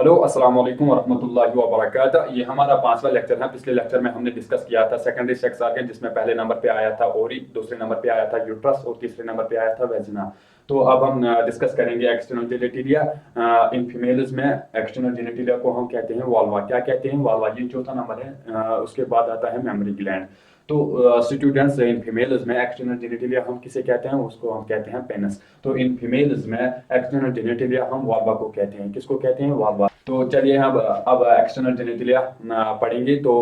Hello अस्सलाम वालेकुम वरहमतुल्लाहि वबरकातुहू। ये हमारा 5वां लेक्चर है। पिछले लेक्चर में हमने डिस्कस किया था सेकेंडरी सेक्स ऑर्गन, जिसमें पहले नंबर पे आया था ओरी, दूसरे नंबर पे आया था यूट्रस और तीसरे नंबर पे आया था वेजिना। तो अब हम डिस्कस करेंगे एक्सटर्नल जेनिटलिया। इन फीमेल्स में एक्सटर्नल जेनिटलिया को हम कहते हैं वाल्वा। क्या कहते हैं? वाल्वा। ये चौथा नंबर है। उसके बाद आता है मेमोरी ग्लैंड। तो स्टूडेंट्स, इन फीमेल्स में एक्सटर्नल जेनिटलिया हम किसे कहते हैं? उसको हम कहते हैं पेनिस। तो इन फीमेल्स में एक्सटर्नल जेनिटलिया हम वाल्वा को कहते हैं। किसको कहते हैं? वाल्वा। तो चलिए अब एक्सटर्नल जेनिटलिया पढ़ेंगे। तो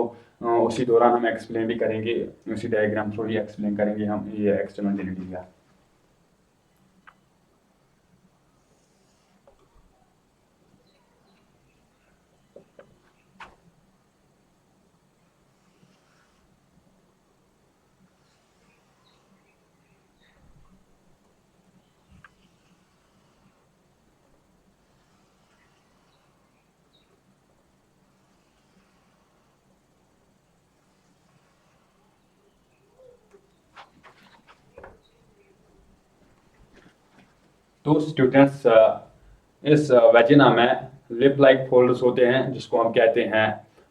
उसी दौरान हम एक्सप्लेन भी करेंगे, उसी डायग्राम थ्रू ही एक्सप्लेन करेंगे हम ये एक्सटर्नल जेनिटलिया। तो स्टूडेंट्स, इस वेजिना में लिप लाइक फोल्ड्स होते हैं, जिसको हम कहते हैं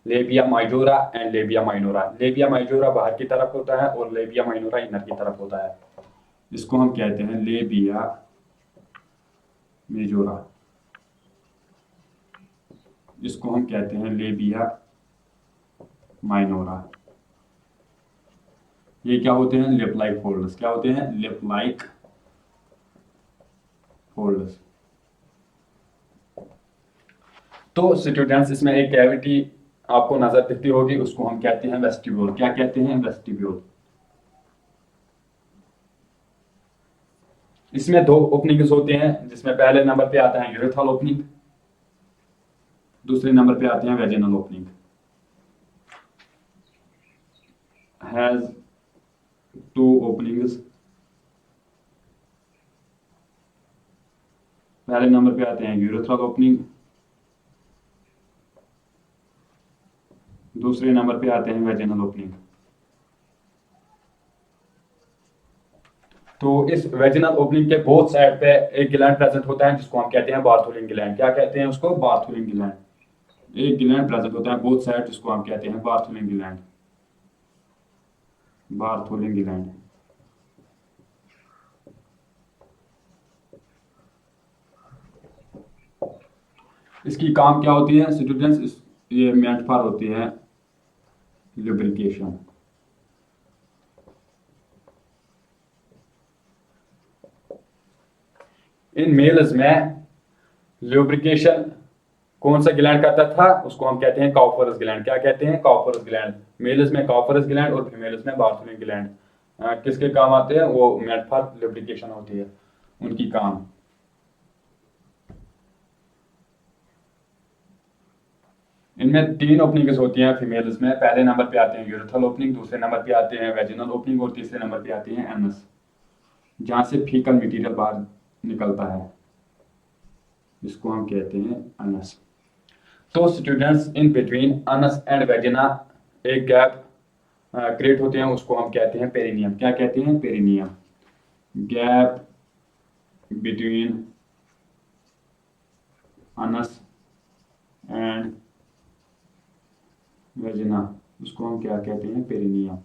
लेबिया माइजोरा एंड लेबिया माइनोरा। लेबिया माइजोरा बाहर की तरफ होता है और लेबिया माइनोरा इनर की तरफ होता है। इसको हम कहते हैं लेबिया मेजोरा। इसको हम कहते हैं लेबिया माइनोरा। ये क्या होते हैं? Lip like folds. क्या होते हैं? Lip like folds. तो स्टूडेंट्स, इसमें एक कैविटी आपको नजर दिखती होगी, उसको हम कहते हैं वेस्टिब्यूल। क्या कहते हैं? वेस्टिब्यूल। इसमें दो ओपनिंग्स होते हैं, जिसमें पहले नंबर पे आता है यूरेथ्रल ओपनिंग, दूसरे नंबर पे आते हैं vaginal opening. Has two openings. पहले नंबर पे आते हैं यूरेथ्रल ओपनिंग, दूसरे नंबर पे आते हैं वेजिनल ओपनिंग। तो इस वेजिनल ओपनिंग के बोथ साइड पे एक ग्लैंड प्रेजेंट होता है, जिसको हम कहते हैं बार्थोलिन ग्लैंड। क्या कहते हैं उसको? Bartholin gland. एक ग्लैंड प्रेजेंट होता है बोथ साइड, जिसको हम कहते हैं बार्थोलिन ग्लैंड। Bartholin gland. इसकी काम क्या होती है स्टूडेंट्स? ये मेंट फॉर होती है लुब्रिकेशन। इन मेल्स में लुब्रिकेशन कौन सा ग्लैंड करता था? उसको हम कहते हैं कॉपर्स ग्लैंड। क्या कहते हैं? Cowper's gland. मेल्स में कॉपर्स ग्लैंड और फीमेल्स में बार्थोलिन ग्लैंड। किसके काम आते हैं? वो मेंट फॉर लुब्रिकेशन होती है उनकी काम। इनमें तीन ओपनिंग्स होती हैं फीमेल्स में। पहले नंबर पे आते हैं यूरेथ्रल ओपनिंग, दूसरे नंबर पे आते हैं वेजिनल ओपनिंग और तीसरे नंबर पे आती है एनस, जहां से फीकल मटेरियल बाहर निकलता है। इसको हम कहते हैं अनस। तो students, in between Anas and vagina एक गैप क्रिएट होते हैं, उसको हम कहते हैं पेरिनियम। क्या कहते हैं? Perineum. Gap between Anas and vagina, उसको हम क्या कहते हैं? पेरिनियम।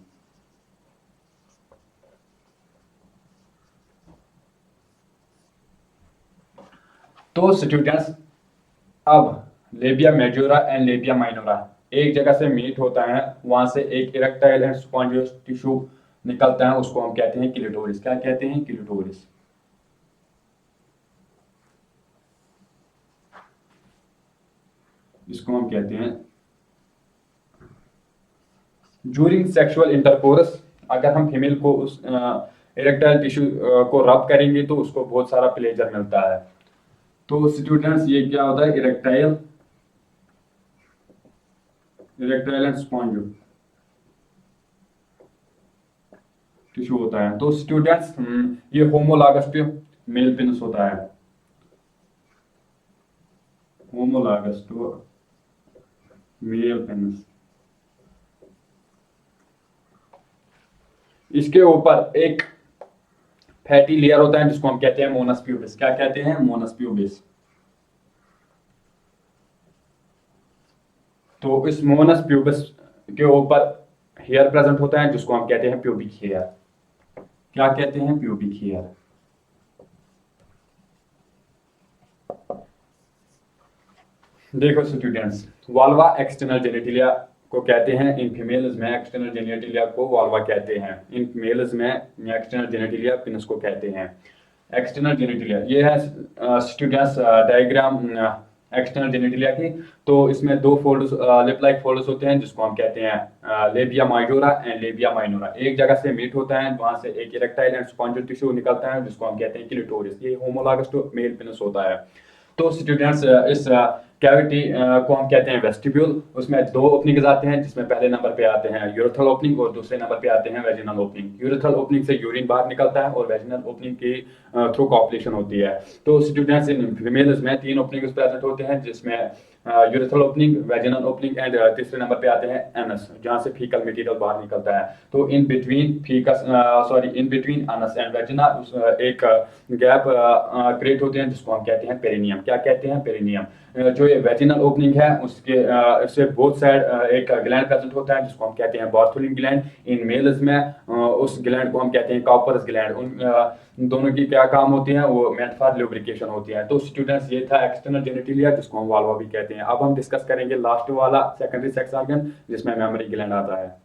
तो स्टूडेंट्स, अब labia majora and labia minora एक जगह से मीट होता है, वहां से एक इरेक्टाइल एंड स्पॉन्जियस टिश्यू निकलता है, उसको हम कहते हैं क्लिटोरिस। क्या कहते हैं? क्लिटोरिस। इसको हम कहते हैं ड्यूरिंग सेक्सुअल इंटरकोर्स। अगर हम फीमेल को उस इरेक्टाइल टिश्यू को रब करेंगे तो उसको बहुत सारा प्लेजर मिलता है। तो स्टूडेंट्स, ये क्या होता है? इरेक्टाइल एंड स्पॉन्ज टिश्यू होता है। तो स्टूडेंट्स, ये होमोलागस पे मेल पेनिस होता है। Homologous to male penis. इसके ऊपर एक फैटी लेयर होता है, जिसको हम कहते हैं मोनस प्यूबिस। क्या कहते हैं? मोनस प्यूबिस। तो इस मोनस प्यूबिस के ऊपर हेयर प्रेजेंट होता है जिसको हम कहते हैं प्यूबिक हेयर। क्या कहते हैं? Pubic hair. देखो स्टूडेंट्स, वाल्वा एक्सटर्नल जेनिटिलिया को कहते हैं। इन फीमेल्स में एक्सटर्नल जेनिटिलिया को वाल्वा कहते हैं, इन मेल्स में एक्सटर्नल जेनिटिलिया पिनस को कहते हैं। एक्सटर्नल जेनिटिलिया ये है स्टूडेंट्स डायग्राम एक्सटर्नल जेनिटिलिया की। तो इसमें दो फोल्ड्स लिप लाइक फोल्ड्स होते हैं जिसको हम कहते हैं labia minora and labia minora. एक जगह से मीट होता है, वहां से एक इरेक्टाइल एंड स्पॉन्जियल टिश्यू निकलता है जिसको हम कहते हैं क्लिटोरिस। ये होमोलॉगस टू मेल पेनिस होता है। तो स्टूडेंट्स इस कैविटी को हम कहते हैं वेस्टिब्यूल। उसमें दो ओपनिंग्स आते हैं जिसमें पहले नंबर पे आते हैं यूरेथ्रल ओपनिंग और दूसरे नंबर पे आते हैं वेजिनल ओपनिंग। यूरेथ्रल ओपनिंग से यूरिन बाहर निकलता है और वेजिनल ओपनिंग की थ्रू कॉपुलेशन होती है। तो स्टूडेंट्स इन फीमेल्स में तीन ओपनिंग्स प्रेजेंट होते हैं जिसमें urethral opening, vaginal opening and तीसरे नंबर पे आते हैं एनस, जहां से फीकल मटेरियल बाहर निकलता है। तो in between faeces in between anus and vagina एक गैप क्रिएट होते हैं जिसको हम कहते हैं पेरिनियम। क्या कहते हैं? पेरिनियम। जो ये वेजिनल ओपनिंग है उसके इससे बोथ साइड एक ग्लैंड प्रेजेंट होता है जिसको हम कहते हैं बार्थोलिन ग्लैंड। इन मेल्स में उस ग्लैंड को हम कहते हैं कॉपर्स ग्लैंड। उन दोनों की क्या काम होती है? वो मेंट फॉर ल्यूब्रिकेशन होती है। तो स्टूडेंट्स ये था एक्सटर्नल जेनिटिलिया जिसको हम वाल्वा भी कहते हैं। अब हम डिस्कस करेंगे लास्ट वाला सेकेंडरी सेक्स ऑर्गन जिसमें मेमोरी ग्लैंड आता है।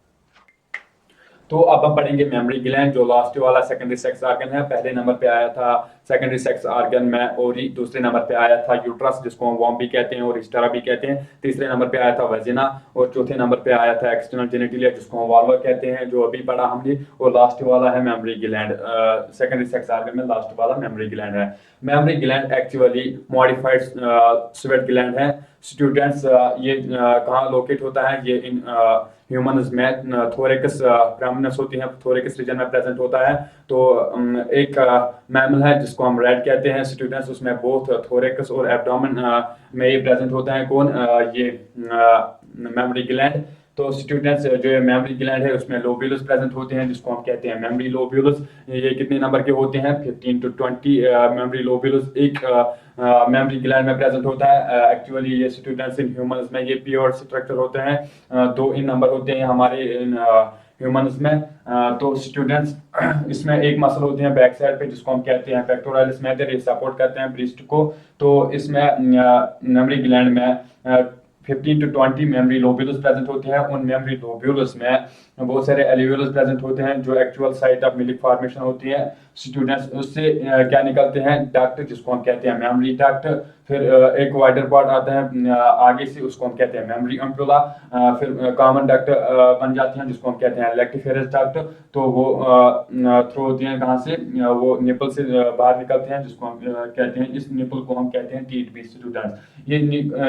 तो अब हम पढ़ेंगे मेमोरी ग्लैंड जो लास्ट वाला सेकेंडरी सेक्स ऑर्गन है। पहले नंबर पे आया था सेकेंडरी सेक्स ऑर्गन में ओरी, दूसरे नंबर पे आया था यूट्रस जिसको हम वॉम भी कहते हैं और हिस्टेरा भी कहते हैं, तीसरे नंबर पे आया था वेजिना और चौथे नंबर पे आया था एक्सटर्नल जेनिटिलिया जिसको हम वाल्वा कहते हैं जो अभी पढ़ा हमने। और लास्ट वाला है memory gland. Secondary sex organ में लास्ट वाला मेमोरी ग्लैंड है। Memory gland actually modified sweat gland है। स्टूडेंट्स ये कहाँ लोकेट होता है? ये इन ह्यूमन्स में थोरेकस प्रोमिनेंस होती है, थोरेकस रीजन में प्रेजेंट होता है। तो एक मैमल है जिसको हम रैट कहते हैं स्टूडेंट्स, उसमें बोथ थोरेकस और एब्डोमेन में ये प्रेजेंट होता है। कौन? ये मेमोरी ग्लैंड। तो स्टूडेंट्स जो ये मेमोरी ग्लैंड है उसमें लोब्यूलस प्रेजेंट होते हैं जिसको हम कहते हैं मेमोरी लोब्यूलस। ये कितने नंबर के होते हैं? 15 to 20 मेमोरी लोब्यूलस एक मेमोरी ग्लैंड में प्रेजेंट होता है। एक्चुअली ये स्टूडेंट्स इन ह्यूमंस में ये प्योर स्ट्रक्चर होते हैं। दो इन नंबर होते हैं हमारे इन ह्यूमंस में। तो स्टूडेंट्स इसमें एक मसल होते हैं बैक साइड पे जिसको हम कहते हैं पेक्टोरालिस मेजर, ये सपोर्ट करते हैं ब्रेस्ट को। तो इसमें मेमोरी ग्लैंड में 15 to 20 मेमोरी लोब्यूलस प्रेजेंट होते हैं। उन मेमोरी लोब्यूलस में बहुत सारे एल्यूलस प्रेजेंट होते हैं जो actual site of milk formation होती है। स्टूडेंट्स उससे क्या निकलते हैं? डक्ट जिसको हम कहते हैं मेमोरी डक्ट। फिर एक वाइडर पार्ट आता है आगे से, उसको हम कहते हैं मेमोरी अम्पुला। फिर कॉमन डक्ट बन जाते हैं जिसको हम कहते हैं लैक्टिफेरस डक्ट। तो वो थ्रू होती हैं कहाँ से? वो निपल से बाहर निकलते हैं जिसको हम कहते हैं, इस निपल को हम कहते हैं टीट बी। स्टूडेंट्स ये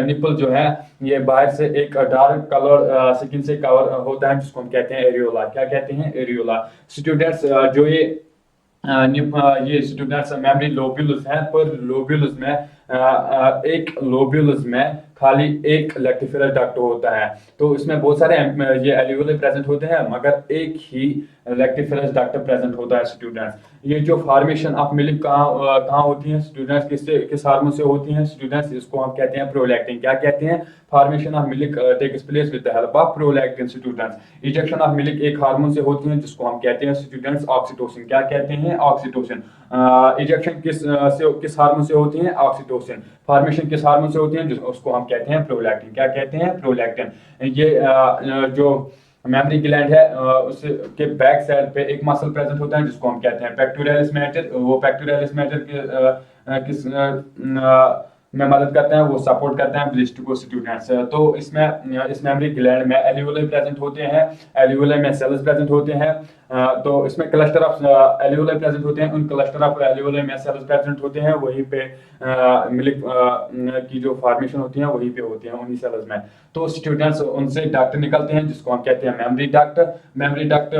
निपल जो है ये बाहर से एक डार्क कलर स्किन से कवर होता है जिसको हम कहते हैं एरियोला। क्या कहते हैं? एरियोला। स्टूडेंट्स जो ये स्टूडेंट्स मेमोरी लोब्यूलस हैं, पर लोब्यूलस में एक लोब्यूलस में खाली एक लैक्टिफेरस डक्ट होता है। तो इसमें बहुत सारे ये एल्यूले प्रेजेंट होते हैं मगर एक ही लैक्टिफेरस डक्ट प्रेजेंट होता है। स्टूडेंट्स ये जो फॉर्मेशन ऑफ मिल्क कहाँ होती है स्टूडेंट्स? किस हार्मोन से होती है स्टूडेंट्स? इसको हम कहते हैं प्रोलैक्टिन। क्या कहते हैं? Formation of milk takes place with the help of prolactin. Students ejection of milk एक हार्मोन से होती है जिसको हम कहते हैं स्टूडेंट्स ऑक्सीटोसिन। क्या कहते हैं? ऑक्सीटोसिन। इजेक्शन किस हार्मोन से होती है? ऑक्सीटोसिन। फॉर्मेशन किस हार्मोन से होती है? उसको हम कहते हैं प्रोलैक्टिन। क्या कहते हैं? प्रोलैक्टिन। ये जो मेमोरी ग्लैंड है उसके बैक साइड पे एक मसल प्रेजेंट होता है जिसको हम कहते हैं पेक्टोरालिस मेजर। वो पेक्टोरालिस मेजर किस में मदद करते हैं? वो सपोर्ट करते हैं ब्रेस्ट को। स्टूडेंट्स तो इसमें इस मेमोरी ग्लैंड में एल्यूले प्रेजेंट होते हैं, एल्यूले में सेल्स प्रेजेंट होते हैं। तो इसमें क्लस्टर ऑफ एल्यूले प्रेजेंट होते हैं, उन क्लस्टर ऑफ एल्यूले में सेल्स प्रेजेंट होते हैं। वहीं पे मिल्क की जो फॉर्मेशन होती है वहीं पे होती है उन्हीं सेल्स में। तो स्टूडेंट्स उनसे डक्ट निकलते हैं जिसको हम कहते हैं मेमोरी डक्ट। मेमोरी डक्ट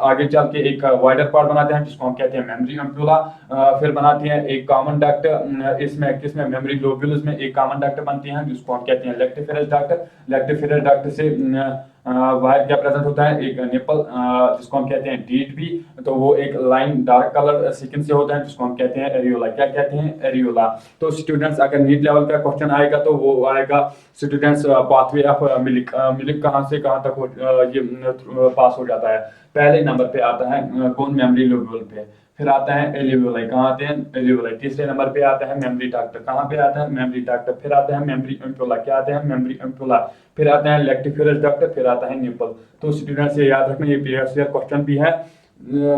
आगे चल के एक वाइडर पार्ट बनाते हैं जिसको हम कहते हैं मेमोरी अम्पुला। फिर बनाती हैं एक कॉमन डक्ट। इसमें किसमें? मेमोरी लोब्यूल्स में एक कॉमन डक्ट बनती है जिसको हम कहते हैं लैक्टिफेरस डक्ट। लैक्टिफेरस डक्ट से बाहर क्या प्रेजेंट होता है, एक निपल जिसको हम कहते हैं डीट भी, तो वो एक लाइन डार्क कलर स्किन से होता है जिसको हम कहते हैं एरियोला। क्या कहते हैं, एरियोला। तो स्टूडेंट्स अगर नीट लेवल का क्वेश्चन आएगा तो वो आएगा students pathway of milk. Milk कहाँ से कहाँ तक ये पास हो जाता है। पहले नंबर पे आता है कौन, मेमोरी लोब्यूल पे, फिर आता है एल्वियोलाई। कहाँ आते हैं, एल्वियोलाई। तीसरे नंबर पे आता है मेमोरी डक्ट। कहाँ पे आता है, मेमोरी डक्ट। फिर आता है मेमोरी एम्पुला। क्या आते हैं, मेमोरी एम्पुला। फिर आता है लेक्टिफ्यूरस डक्ट। फिर आता है निपल। तो स्टूडेंट्स ये याद रखना, ये प्रीवियस ईयर क्वेश्चन भी है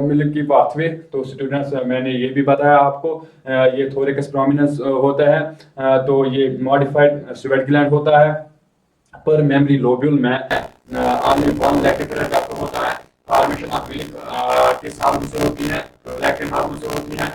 मिल्क की पाथवे। तो स्टूडेंट्स मैंने ये भी बताया आपको, ये थोरिकस प्रोमिनेंस होता है, तो ये मॉडिफाइड स्वेट ग्लैंड होता है पर मेमोरी लोब्यूल में only one लेक्टिफ्यूरस डक्ट होता है। फॉर्मेशन ऑफ मिल्क किस हार्मोन से होती है, लैक्टिन हार्मोन से होती है।